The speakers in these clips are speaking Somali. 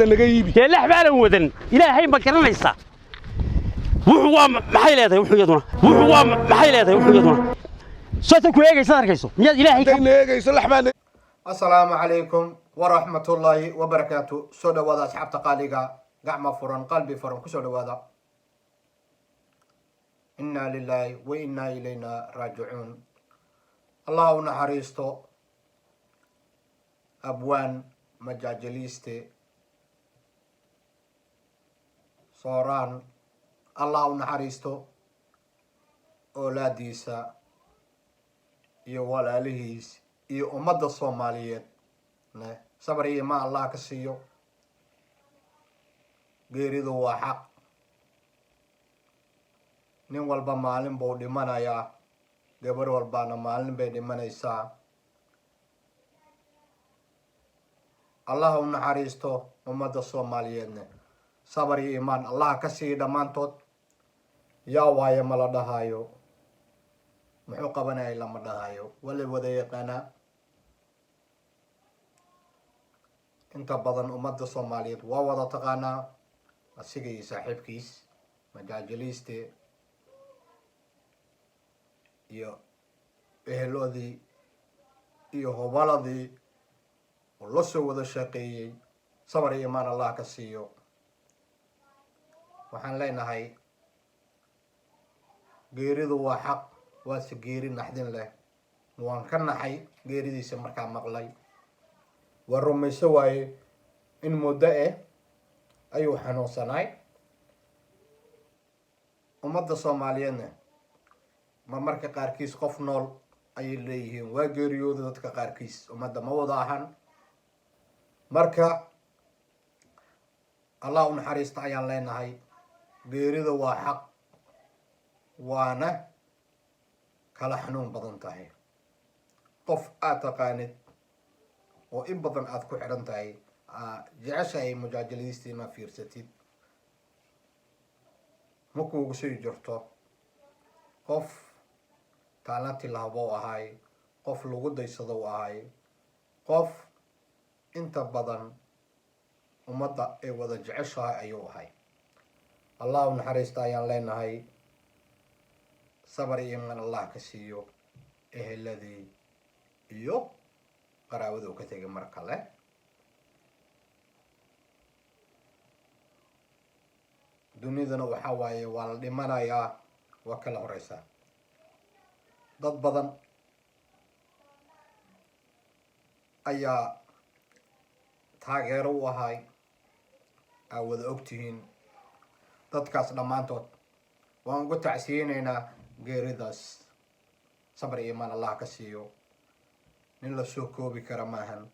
هذا نجيبي يا لحب على ودن إلهي ما كرنا يسا وهو محيل هذا وحيدنا وهو محيل هذا وحيدنا صوتك وياك صار كيسو يا إلهي نيجي يصلح معنا. السلام عليكم ورحمة الله وبركاته. سودا وذا أصحاب تقاليقا قعمة فرن قلبي فرن كسودا وذا. إنا لله وإنا إلينا راجعون. الله نحريستو أبوان مجاجليستي sooraan allah u naxariisto oolaadiisa iyo walaalihiis iyo ummadda Soomaaliyeed sabar iyo ma allah ka siiyo. geeridu waa xaq, nin walba maalin buu dhimanayaa, gabar walbana maalin bay dhimanaysaa. allah u naxariisto ummadda Soomaaliyeedna sabar iyo iimaan allah ka sii dhammaantood. yaa waaye ma la dhahayo, muxuu qabanayay lama dhahayo, wala wada yaqaanaa. inta badan ummadda Soomaaliyeed waa wada taqaanaa, asiga iyo saaxiibkiis majaajiliiste iyo eheloodii iyo hobaladii oo la soo wada shaqeeyey. sabar iyo iimaan allah ka siiyo. waxaan leenahay geeridu waa xaq, waase geeri naxdin leh. waan ka naxay geeridiisa markaa maqlay. waa rumayso waaye in muddo ayuu xanuunsanaay. ummadda Soomaaliyeedna ma marka qaarkiis qof nool ayay leeyihiin, waa geeriyooda dadka qaarkiis, ummadda ma wada ahan. marka allah u naxariista ayaan leenahay. geerida waa xaq, waana kala xanuun badan tahay. qof aad taqaanid oo in badan aad ku xidhan tahay, jeceshahay mujaajiladiista inaad fiirsatid, ma kuugu sii jirto. qof taalanti lahabo u ahay, qof lagu daysado u ahay, qof inta badan ummadda ay wada jeceshahay ayuu ahay. allah u naxariista ayaan leenahay. sabar iyo iimaan allah ka siiyo eheladii iyo qaraabada uu ka tegay mar kale. dunidana waxaa waaye waa la dhimanayaa, waa kala horeysaa. dad badan ayaa taageero u ahay, aa wada ogtihiin. dadkaas dhammaantood waan uga tacsiyeynaynaa geeridaas. sabar iyo iimaan allah ka siiyo. nin la soo koobi kara maahan.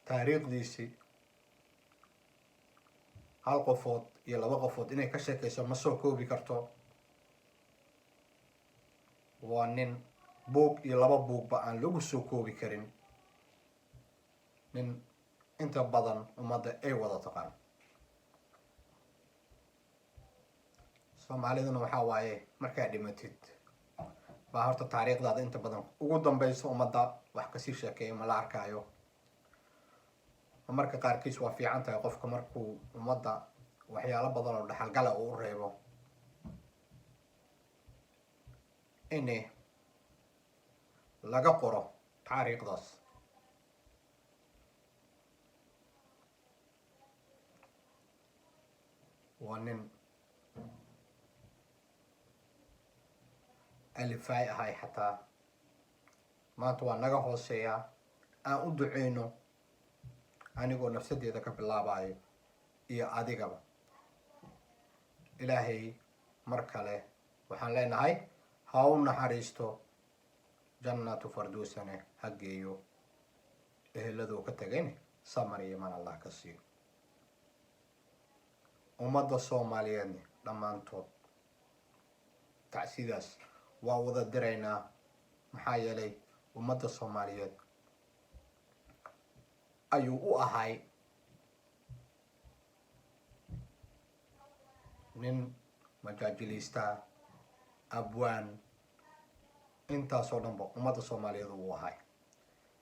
taariikhdiisii hal qofood iyo laba qofood inay ka sheekayso ma soo koobi karto. waa nin buug iyo laba buugba aan lagu soo koobi karin. nin inta badan ummadda ay wada taqaan. soomaaliduna waxaa waaye markaa dhimatid baa horta taariikhdaada inta badan ugu dambayso. ummadda wax kasii sheekeeya ma la arkaayo. marka qaarkiis waa fiican tahay qofka markuu ummadda waxyaalo badan oo dhaxalgala uu reebo in laga qoro taariikhdaas. waa nin alifay ahay xataa maanta waa naga hooseeyaa. aan u duceyno anigoo nafsadeeda ka bilaabayo iyo adigaba. ilaahay mar kale waxaan leenahay ha u naxariisto, jannatu farduusane ha geeyo. eheladuu ka tagayna samar iyo iimaan allah ka siiyo. ummadda Soomaaliyeedna dhammaantood tacsidaas waa wada diraynaa. maxaa yeelay ummadda Soomaaliyeed ayuu u ahay nin majaajiliista, abwaan, intaasoo dhanba ummadda Soomaaliyeed uu ahay.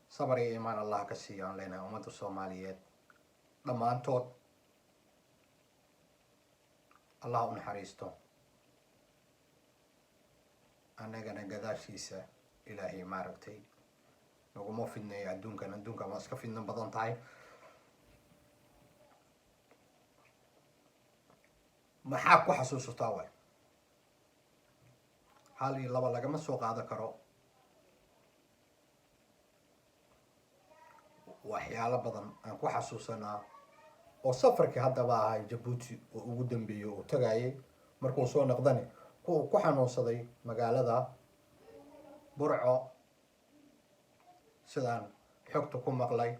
sabar iyo iimaan allah ka siiyo aan leenahay ummadda Soomaaliyeed. dhammaantood allah u naxariisto annagana gadaashiisa ilaahay maaragtay naguma fidneeyo adduunkan waa iska fidno badan tahay. maxaa ku xasuusataa waay hal iyo laba lagama soo qaadan karo. waxyaalo badan aan ku xasuusanaa oo safarkii haddaba ahay Jabuuti oo ugu dambeeyey oo tagayay markuu soo noqdani ku xanuunsaday magaalada burco sidaan xogta ku maqlay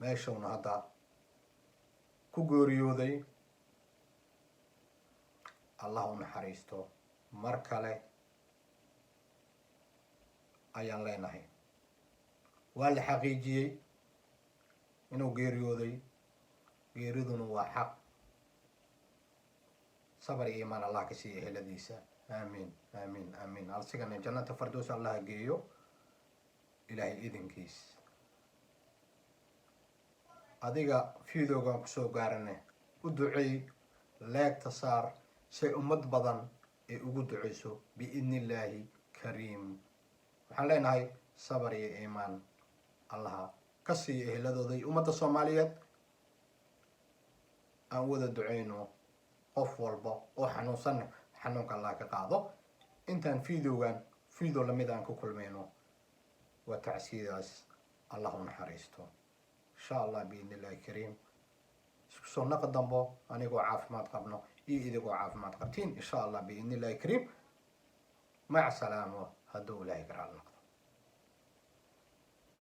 meeshuuna hadda ku geeriyooday. allah u naxariisto mar kale ayaan leenahay. waa la xaqiijiyey inuu geeriyooday. geeriduna waa xaq. sabar iyo iimaan allah ka siiya eheladiisa. aamiin aamiin aamiin. alsigana jannata fardoos allah geeyo ilaahay idinkiis. adiga fiidoogan kusoo gaarane u duceey leegta saar say ummad badan ay ugu duceyso biidnillaahi kariim. waxaan leenahay sabar iyo iimaan allaha ka siiya eheladooda iyo ummadda Soomaaliyeed. aan wada duceyno qof walba oo xanuunsan xanuunka allah ka qaado. intaan fiidoo lamid aan ku kulmayno waa tacsiidaas. allah u naxariisto insha allah biidnillaahi kariim. isku soo naqa dambo anigoo caafimaad qabno iyo idigoo caafimaad qabtiin insha allah biidnillaahi kariim. mac salaamo hadduu ilaahay ka raali noqdo.